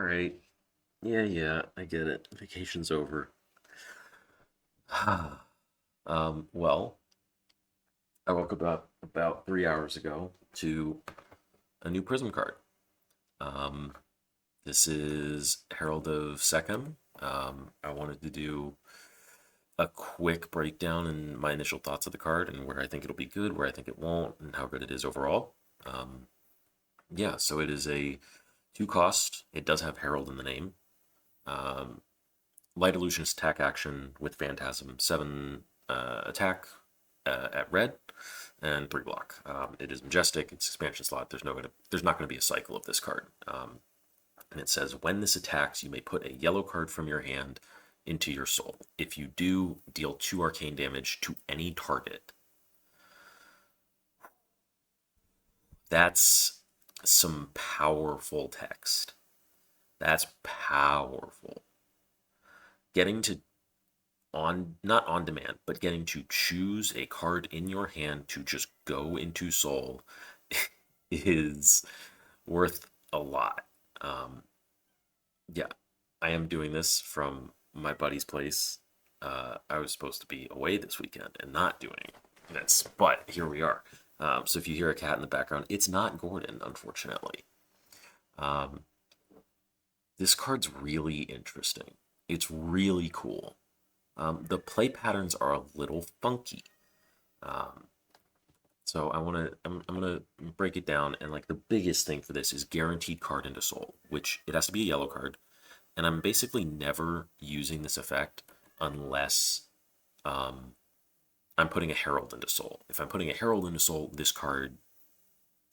right. Yeah, I get it. Vacation's over. Well, I woke up about 3 hours ago to a new Prism card. Um, this is Herald of Sekem. I wanted to do a quick breakdown and my initial thoughts of the card and where I think it'll be good, where I think it won't, and how good it is overall. Um, yeah, so it is a two cost. It does have Herald in the name. Um, Light Illusionist attack action with Phantasm, 7 attack at red, and 3 block. It is majestic. It's expansion slot. There's not going to be a cycle of this card. And it says when this attacks, you may put a yellow card from your hand into your soul. If you do, deal 2 arcane damage to any target. That's some powerful text. That's powerful. Getting to not on demand, but getting to choose a card in your hand to just go into soul is worth a lot. Yeah, I am doing this from my buddy's place. I was supposed to be away this weekend and not doing this, but here we are. So if you hear a cat in the background, it's not Gordon, unfortunately. Um, this card's really interesting. It's really cool. The play patterns are a little funky. Um, so I'm gonna break it down, and like the biggest thing for this is guaranteed card into soul, which it has to be a yellow card, and I'm basically never using this effect unless I'm putting a Herald into soul. If I'm putting a Herald into soul, this card,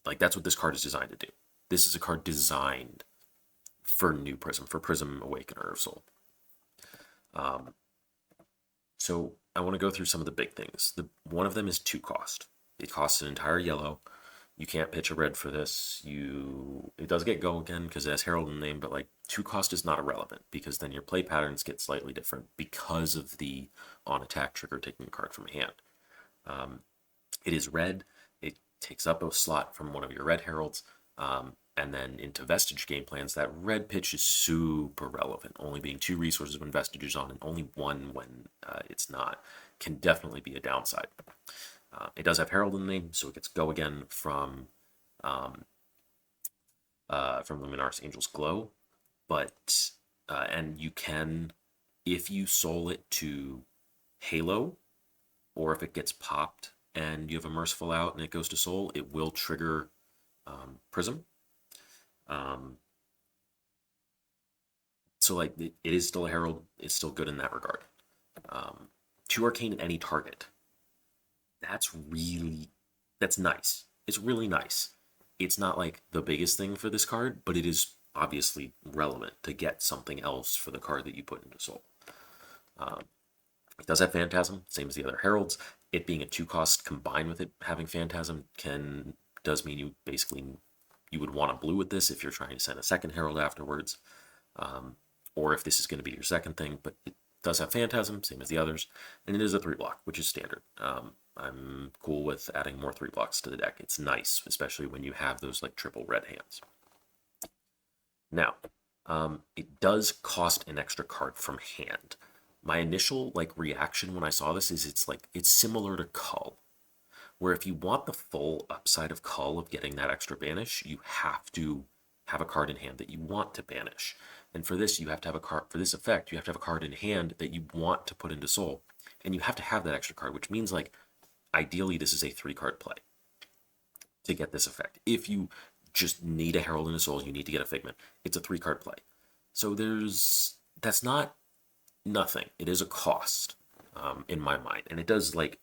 like that's what this card is designed to do. This is a card designed for new Prism, for Prism Awakener of Soul. So I want to go through some of the big things. One of them is 2 cost. It costs an entire yellow. You can't pitch a red for this. It does get go again because it has Herald in the name, but like 2 cost is not irrelevant because then your play patterns get slightly different because of the on attack trigger taking a card from hand. It is red. It takes up a slot from one of your red heralds. And then into Vestige game plans, that red pitch is super relevant, only being 2 resources when Vestige is on and only 1 when it's not. Can definitely be a downside. It does have Herald in the name, so it gets go again from Luminar's Angel's Glow. But, and you can, if you soul it to Halo, or if it gets popped and you have a Merciful out and it goes to soul, it will trigger Prism. So like it is still a Herald. It's still good in that regard. 2 arcane at any target. That's nice. It's really nice. It's not like the biggest thing for this card, but it is obviously relevant to get something else for the card that you put into soul. It does have Phantasm, same as the other Heralds. It being a 2 cost combined with it having Phantasm does mean you would want a blue with this if you're trying to send a second Herald afterwards, or if this is going to be your second thing, but it does have Phantasm, same as the others, and it is a 3 block, which is standard. I'm cool with adding more 3 blocks to the deck. It's nice, especially when you have those like triple red hands. Now, it does cost an extra card from hand. My initial like reaction when I saw this is it's similar to Cull, where if you want the full upside of Cull of getting that extra banish, you have to have a card in hand that you want to banish. And for this, you have to have a card, for this effect, you have to have a card in hand that you want to put into soul. And you have to have that extra card, which means like, ideally this is a 3-card play to get this effect. If you just need a Herald in a soul, you need to get a figment, it's a 3-card play. So that's not nothing. It is a cost in my mind. And it does like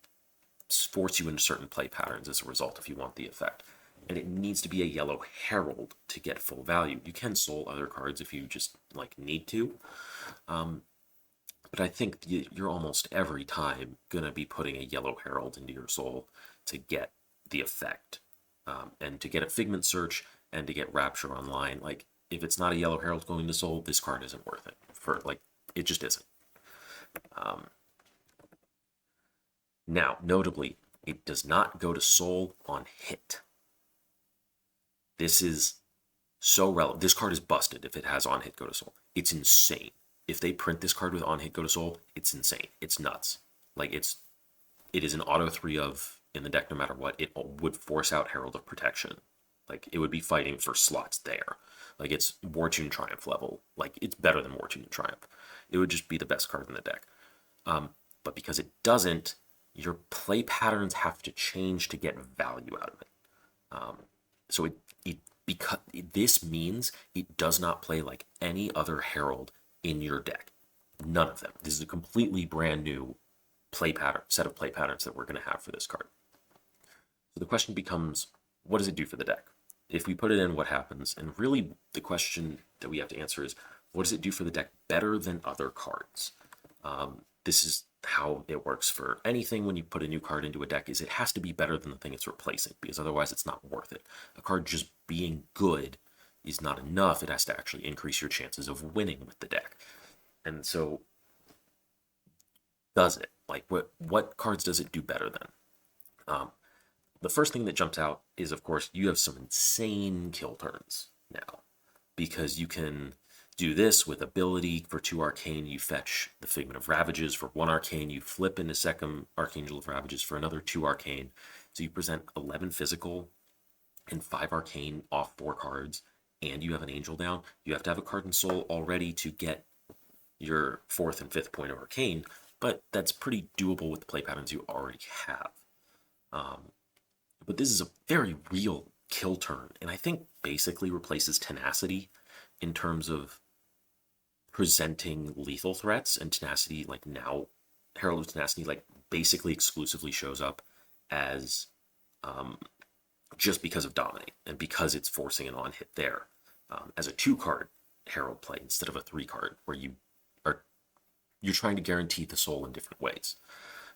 force you into certain play patterns as a result if you want the effect. And it needs to be a yellow Herald to get full value. You can soul other cards if you just like need to. But I think you're almost every time going to be putting a yellow Herald into your soul to get the effect. And to get a Figment search and to get Rapture online. Like, if it's not a yellow Herald going to soul, this card isn't worth it. It just isn't. Now, notably, it does not go to soul on hit. This is So relevant. This card is busted if it has on hit go to soul. It's insane. If they print this card with on hit go to soul, it's insane. It's nuts. Like it is an auto 3 of in the deck no matter what. It would force out Herald of Protection. Like it would be fighting for slots there. Like it's War Tune Triumph level. Like it's better than War Tune Triumph. It would just be the best card in the deck. But because it doesn't, your play patterns have to change to get value out of it. So because this means it does not play like any other Herald in your deck. None of them. This is a completely brand new set of play patterns that we're going to have for this card. So the question becomes, what does it do for the deck? If we put it in, what happens? And really the question that we have to answer is, what does it do for the deck better than other cards? This is how it works for anything when you put a new card into a deck, is it has to be better than the thing it's replacing, because otherwise it's not worth it. A card just being good is not enough. It has to actually increase your chances of winning with the deck. And so does it? Like what cards does it do better than? The first thing that jumps out is, of course, you have some insane kill turns now, because you can do this with ability. For 2 arcane, you fetch the Figment of Ravages. For 1 arcane, you flip into Sekem, Archangel of Ravages for another 2 arcane. So you present 11 physical and 5 arcane off 4 cards, and you have an angel down. You have to have a card in soul already to get your 4th and 5th point of arcane, but that's pretty doable with the play patterns you already have. But this is a very real kill turn, and I think basically replaces Tenacity in terms of presenting lethal threats. And Tenacity, like now, Herald of Tenacity, like basically exclusively shows up as just because of Dominate and because it's forcing an on hit there, as a 2-card Herald play instead of a 3-card where you're trying to guarantee the soul in different ways.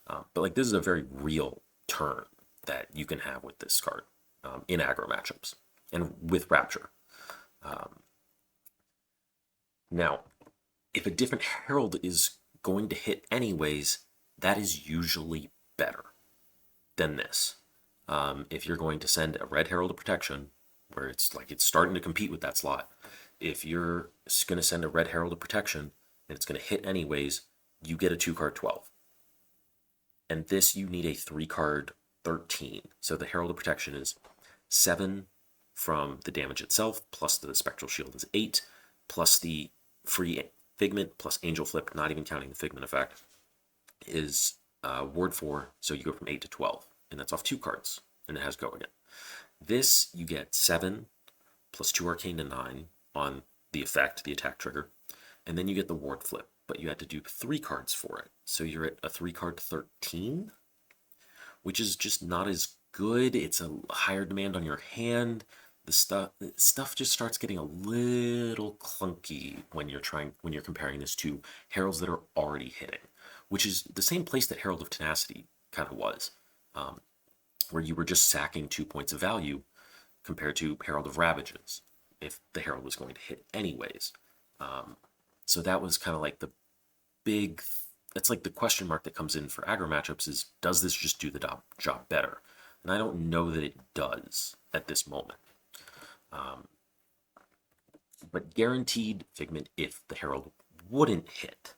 But like this is a very real turn that you can have with this card in aggro matchups and with Rapture. Now, if a different Herald is going to hit anyways, that is usually better than this. If you're going to send a red Herald of Protection, where it's starting to compete with that slot, if you're going to send a red Herald of Protection and it's going to hit anyways, you get a 2-card 12. And this, you need a 3-card 13. So the Herald of Protection is 7 from the damage itself, plus the Spectral Shield is 8, plus the free Figment, plus Angel Flip, not even counting the Figment effect, is Ward 4, so you go from 8 to 12. And that's off 2 cards, and it has Go again. This, you get 7 plus 2 arcane to 9 on the effect, the attack trigger, and then you get the Ward Flip, but you had to do 3 cards for it. So you're at a 3-card 13, which is just not as good. It's a higher demand on your hand. The stuff just starts getting a little clunky when you're comparing this to Heralds that are already hitting, which is the same place that Herald of Tenacity kind of was, where you were just sacking 2 points of value compared to Herald of Ravages if the Herald was going to hit anyways. So that was kind of like that's like the question mark that comes in for aggro matchups is, does this just do the job better? And I don't know that it does at this moment. But guaranteed Figment if the Herald wouldn't hit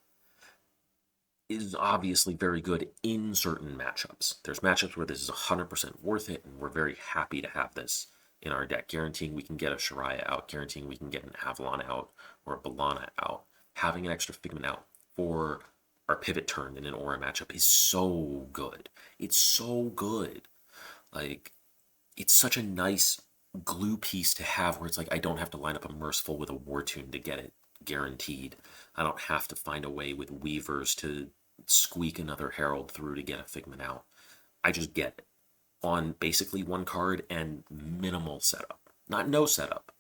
is obviously very good in certain matchups. There's matchups where this is 100% worth it, and we're very happy to have this in our deck, guaranteeing we can get a Shariah out, guaranteeing we can get an Avalon out or a Bellana out. Having an extra Figment out for our pivot turn in an Aura matchup is so good. It's so good. Like, it's such a nice glue piece to have where it's like, I don't have to line up a Merciful with a War Tune to get it guaranteed. I don't have to find a way with Weavers to squeak another Herald through to get a Figment out. I just get it on basically 1 card and minimal setup. Not no setup,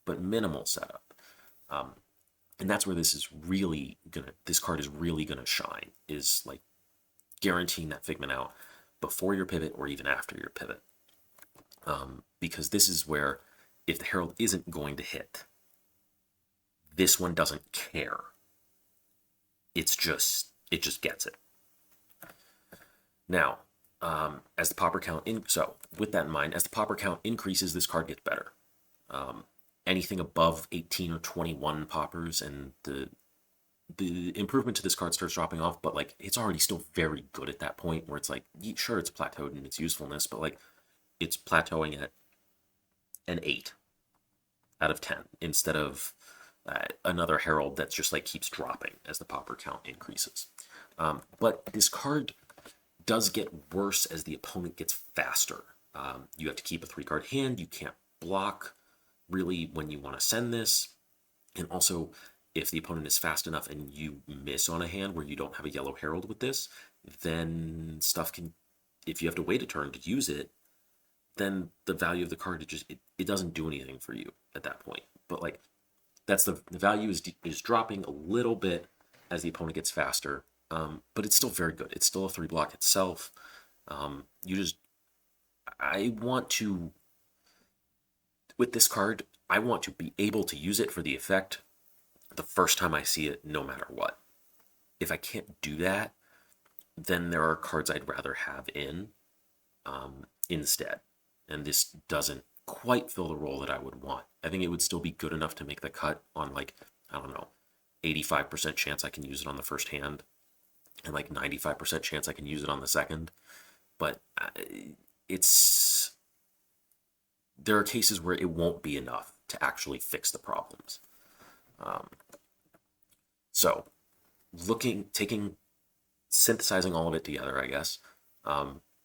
but minimal setup. And that's where this card is really gonna shine, is like guaranteeing that Figment out before your pivot or even after your pivot. Because this is where, if the Herald isn't going to hit, this one doesn't care. It just gets it. Now, with that in mind, as the popper count increases, this card gets better. anything above 18 or 21 poppers, and the improvement to this card starts dropping off, but like it's already still very good at that point where it's like, sure, it's plateaued in its usefulness, but like it's plateauing at an 8 out of 10 instead of another Herald that's just like keeps dropping as the popper count increases. But this card does get worse as the opponent gets faster. You have to keep a 3-card hand. You can't block really when you want to send this. And also, if the opponent is fast enough and you miss on a hand where you don't have a yellow Herald with this, then stuff can, if you have to wait a turn to use it, then the value of the card, it doesn't do anything for you at that point. But like, that's the value is dropping a little bit as the opponent gets faster. But it's still very good. It's still a 3-block itself. I want to, with this card, I want to be able to use it for the effect the first time I see it, no matter what. If I can't do that, then there are cards I'd rather have in instead. And this doesn't quite fill the role that I would want. I think it would still be good enough to make the cut on like, I don't know, 85% chance I can use it on the first hand, and like 95% chance I can use it on the second. But there are cases where it won't be enough to actually fix the problems. So synthesizing all of it together, I guess,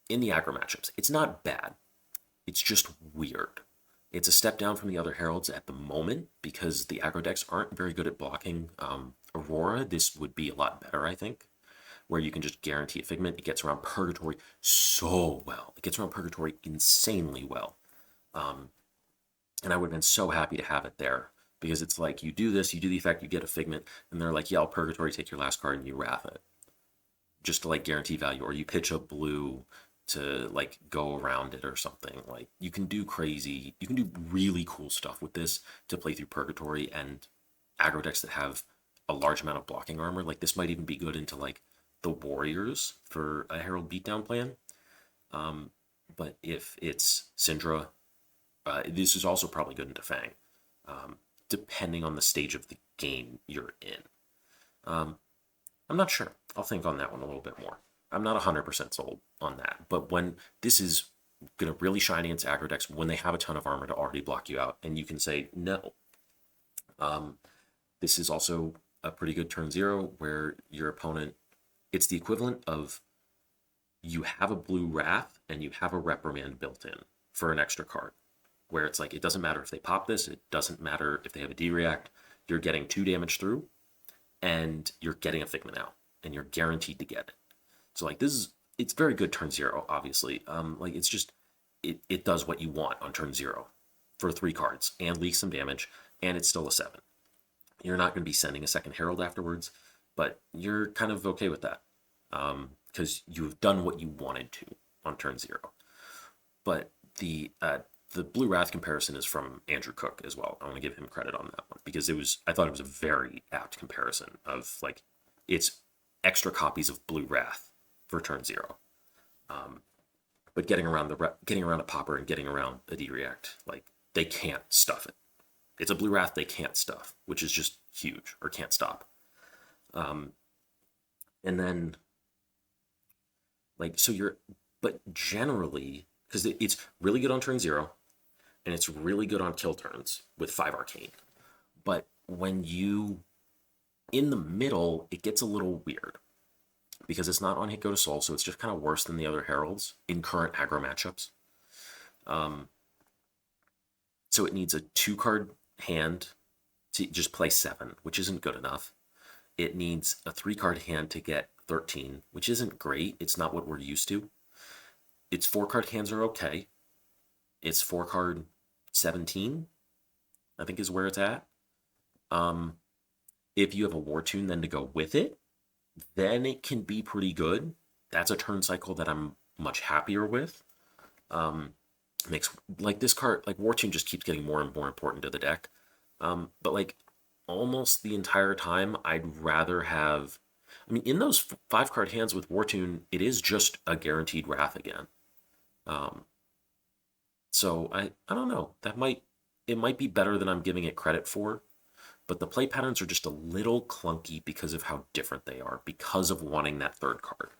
in the aggro matchups, it's not bad. It's just weird. It's a step down from the other Heralds at the moment because the aggro decks aren't very good at blocking Aurora. This would be a lot better, I think, where you can just guarantee a figment. It gets around Purgatory so well. It gets around Purgatory insanely well. And I would have been so happy to have it there because it's like you do this, you do the effect, you get a figment, and they're like, yeah, I'll Purgatory, take your last card, and you wrath it. Just to like guarantee value, or you pitch a blue to like go around it or something. Like you can do really cool stuff with this to play through Purgatory and aggro decks that have a large amount of blocking armor. Like this might even be good into like the Warriors for a Herald beatdown plan. But if it's Syndra, this is also probably good into Fang, depending on the stage of the game you're in. I'm not sure. I'll think on that one a little bit more. I'm not 100% sold on that. But when this is going to really shine against aggro decks, when they have a ton of armor to already block you out, and you can say no. This is also a pretty good turn 0 where your opponent, it's the equivalent of you have a blue Wrath and you have a Reprimand built in for an extra card, where it's like, it doesn't matter if they pop this, it doesn't matter if they have a D-React, you're getting 2 damage through, and you're getting a figment out, and you're guaranteed to get it. So like it's very good turn 0, obviously. Like it's just, it does what you want on turn 0 for 3 cards, and leaks some damage, and it's still a 7. You're not going to be sending a second Herald afterwards, but you're kind of okay with that, because you've done what you wanted to on turn 0. But the Blue Wrath comparison is from Andrew Cook as well. I want to give him credit on that one because I thought it was a very apt comparison of like, it's extra copies of Blue Wrath for turn 0. But getting around a popper and getting around a D-React, like they can't stuff it. It's a Blue Wrath they can't stuff, which is just huge, or can't stop. And then like, but generally, because it's really good on turn 0, and it's really good on kill turns with 5 Arcane. But when in the middle, it gets a little weird. Because it's not on hit go to soul, so it's just kind of worse than the other Heralds in current aggro matchups. So it needs a 2-card hand to just play 7, which isn't good enough. It needs a 3-card hand to get 13, which isn't great. It's not what we're used to. Its 4-card hands are okay. Its 4-card 17, I think, is where it's at. If you have a War Tune then to go with it, then it can be pretty good. That's a turn cycle that I'm much happier with. Makes like this card, like War Tune just keeps getting more and more important to the deck. But like almost the entire time, I'd rather have, I mean, in those 5-card hands with War Tune, it is just a guaranteed Wrath again. So I don't know. That might, it might be better than I'm giving it credit for, but the play patterns are just a little clunky because of how different they are, because of wanting that third card.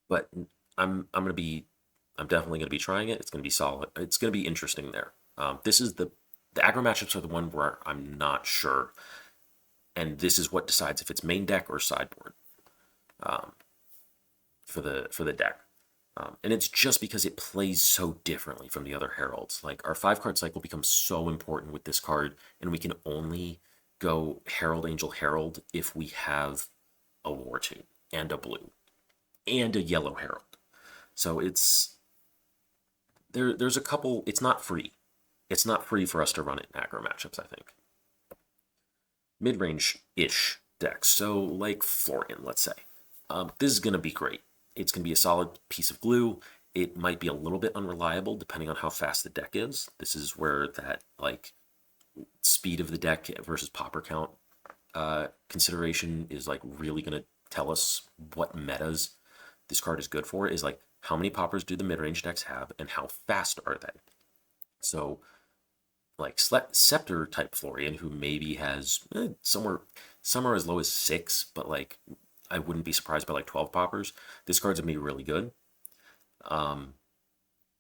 But I'm definitely gonna be trying it. It's gonna be solid. It's gonna be interesting there. This is the aggro matchups are the one where I'm not sure, and this is what decides if it's main deck or sideboard for the deck. And it's just because it plays so differently from the other heralds. Like, our 5-card cycle becomes so important with this card, and we can only go Herald, Angel, Herald if we have a War Tune and a blue and a yellow Herald. So there's a couple. It's not free. It's not free for us to run it in aggro matchups, I think. Mid-range-ish decks, so like Florian, let's say. This is going to be great. It's going to be a solid piece of glue. It might be a little bit unreliable depending on how fast the deck is. This is where that like speed of the deck versus popper count consideration is like really going to tell us what metas this card is good for. Is like, how many poppers do the mid-range decks have and how fast are they? So like Scepter type Florian, who maybe has some are as low as 6, but like I wouldn't be surprised by like 12 poppers. This card's gonna be really good.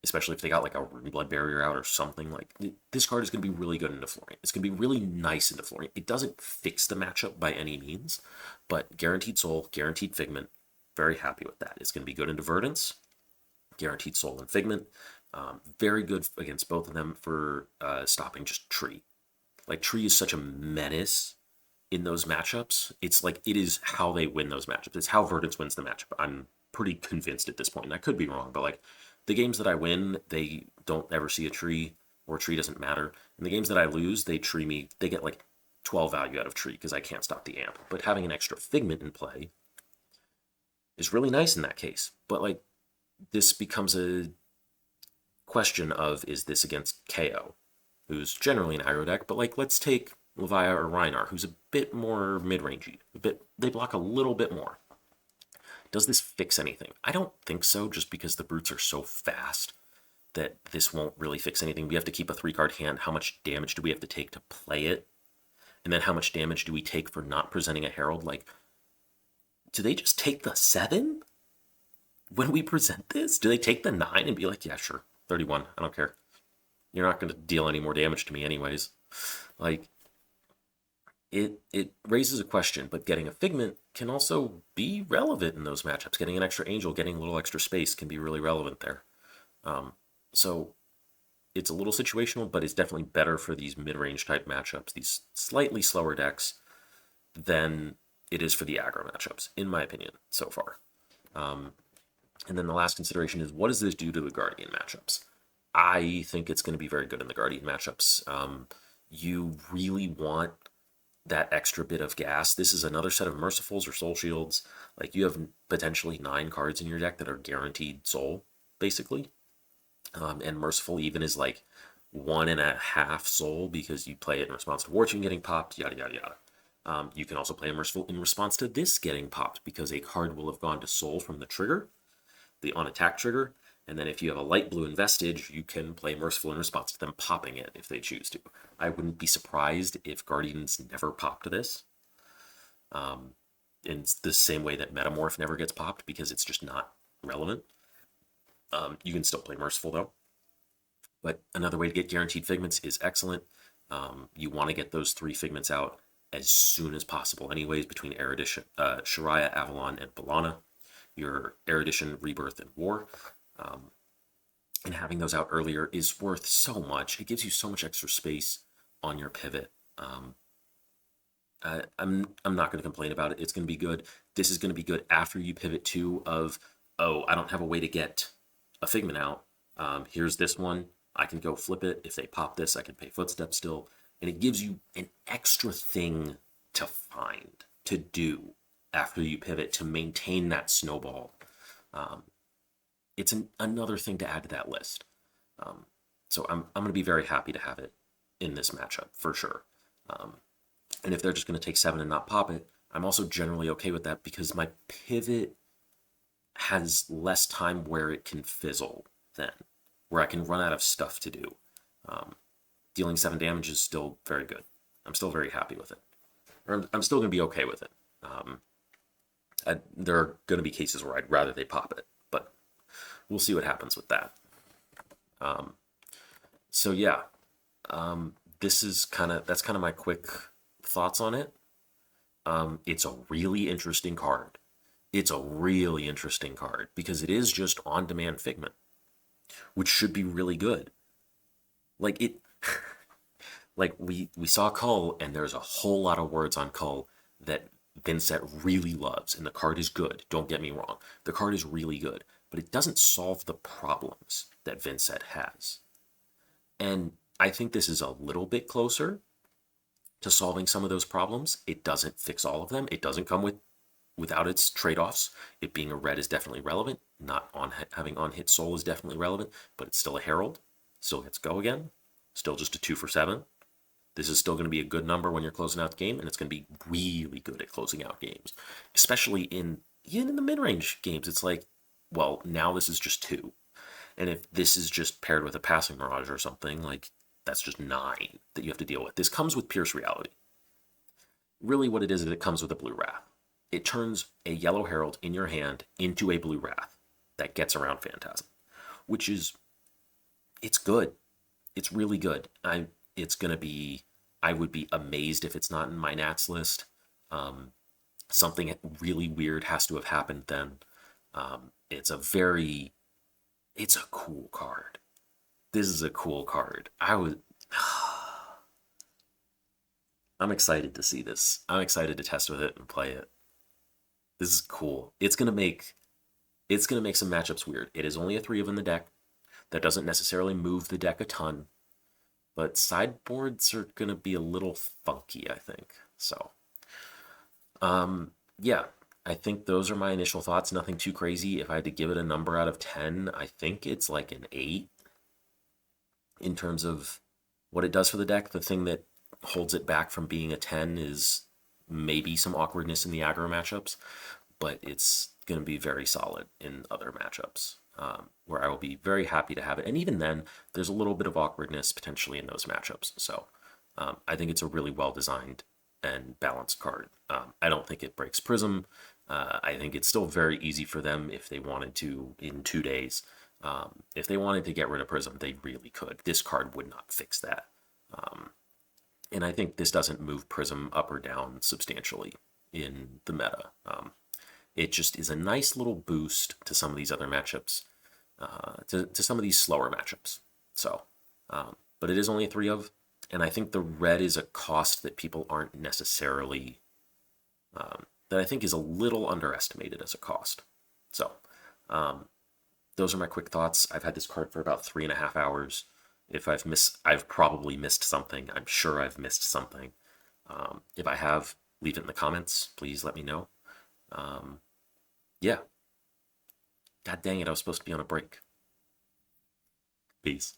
Especially if they got like a Rune Blood Barrier out or something. Like, this card is gonna be really good into Florian. It's gonna be really nice into Florian. It doesn't fix the matchup by any means, but guaranteed soul, guaranteed figment, very happy with that. It's gonna be good into Verdance, guaranteed soul and figment. Very good against both of them for stopping just Tree. Like, Tree is such a menace in those matchups. It's like, it is how they win those matchups. It's how Verdance wins the matchup. I'm pretty convinced at this point, and I could be wrong, but like, the games that I win, they don't ever see a tree, or a tree doesn't matter. And the games that I lose, they tree me, they get like 12 value out of tree because I can't stop the amp. But having an extra figment in play is really nice in that case. But like, this becomes a question of, is this against KO, who's generally an aggro deck, but like, let's take Levia or Rhinar, who's a bit more mid-rangey, they block a little bit more. Does this fix anything? I don't think so, just because the brutes are so fast that this won't really fix anything. We have to keep a 3-card hand. How much damage do we have to take to play it? And then how much damage do we take for not presenting a Herald? Like, do they just take the 7 when we present this? Do they take the 9 and be like, yeah, sure, 31, I don't care. You're not going to deal any more damage to me anyways. Like, it raises a question, but getting a figment can also be relevant in those matchups. Getting an extra angel, getting a little extra space can be really relevant there. So it's a little situational, but it's definitely better for these mid-range type matchups, these slightly slower decks, than it is for the aggro matchups, in my opinion, so far. And then the last consideration is, what does this do to the Guardian matchups? I think it's going to be very good in the Guardian matchups. You really want that extra bit of gas. This is another set of Mercifuls or Soul Shields. Like, you have potentially 9 cards in your deck that are guaranteed soul, basically. And Merciful even is like 1.5 soul because you play it in response to War Tune getting popped, yada, yada, yada. You can also play a Merciful in response to this getting popped because a card will have gone to soul from the trigger, the on-attack trigger, and then if you have a light blue Investige, you can play Merciful in response to them popping it if they choose to. I wouldn't be surprised if Guardians never popped this. In the same way that Metamorph never gets popped because it's just not relevant. You can still play Merciful though. But another way to get guaranteed figments is excellent. You want to get those 3 figments out as soon as possible anyways, between Erudition, Shariah, Avalon, and Bellana. Your Erudition, Rebirth, and War. And having those out earlier is worth so much. It gives you so much extra space on your pivot. I'm not going to complain about it. It's going to be good. This is going to be good after you pivot too of, oh, I don't have a way to get a figment out. Here's this one. I can go flip it. If they pop this, I can pay Footsteps still. And it gives you an extra thing to find, to do after you pivot to maintain that snowball. It's another thing to add to that list. So I'm going to be very happy to have it in this matchup, for sure. And if they're just going to take 7 and not pop it, I'm also generally okay with that because my pivot has less time where it can fizzle then, where I can run out of stuff to do. Dealing 7 damage is still very good. I'm still very happy with it. Or I'm still going to be okay with it. There are going to be cases where I'd rather they pop it, but we'll see what happens with that. So yeah, that's kind of my quick thoughts on it. It's a really interesting card. It's a really interesting card because it is just on-demand figment, which should be really good. Like it, like we saw Cull, and there's a whole lot of words on Cull that Vincent really loves, and the card is good. Don't get me wrong, the card is really good, but it doesn't solve the problems that Vincent has. And I think this is a little bit closer to solving some of those problems. It doesn't fix all of them. It doesn't come without its trade-offs. It being a red is definitely relevant. Not on having on-hit soul is definitely relevant, but it's still a Herald. Still gets go again. Still just a 2 for 7. This is still going to be a good number when you're closing out the game, and it's going to be really good at closing out games, especially even in the mid-range games. It's like, well, now this is just 2. And if this is just paired with a passing mirage or something, like, that's just 9 that you have to deal with. This comes with Pierce Reality. Really what it is it comes with a Blue Wrath. It turns a Yellow Herald in your hand into a Blue Wrath that gets around Phantasm, which is, it's good. It's really good. I would be amazed if it's not in my Nats list. Something really weird has to have happened then. It's a cool card. This is a cool card. I'm excited to see this. I'm excited to test with it and play it. This is cool. It's gonna make some matchups weird. It is only a 3 of in the deck. That doesn't necessarily move the deck a ton, but sideboards are gonna be a little funky, I think. So, yeah, I think those are my initial thoughts. Nothing too crazy. If I had to give it a number out of 10, I think it's like an 8 in terms of what it does for the deck. The thing that holds it back from being a 10 is maybe some awkwardness in the aggro matchups, but it's going to be very solid in other matchups where I will be very happy to have it. And even then, there's a little bit of awkwardness potentially in those matchups. So I think it's a really well-designed and balanced card. I don't think it breaks Prism. I think it's still very easy for them if they wanted to in 2 days. If they wanted to get rid of Prism, they really could. This card would not fix that. And I think this doesn't move Prism up or down substantially in the meta. It just is a nice little boost to some of these other matchups, to some of these slower matchups. So, but it is only a 3 of, and I think the red is a cost that people aren't necessarily, that I think is a little underestimated as a cost. So, those are my quick thoughts. I've had this card for about 3.5 hours. If I've probably missed something. I'm sure I've missed something. If I have, leave it in the comments. Please let me know. Yeah. God dang it, I was supposed to be on a break. Peace.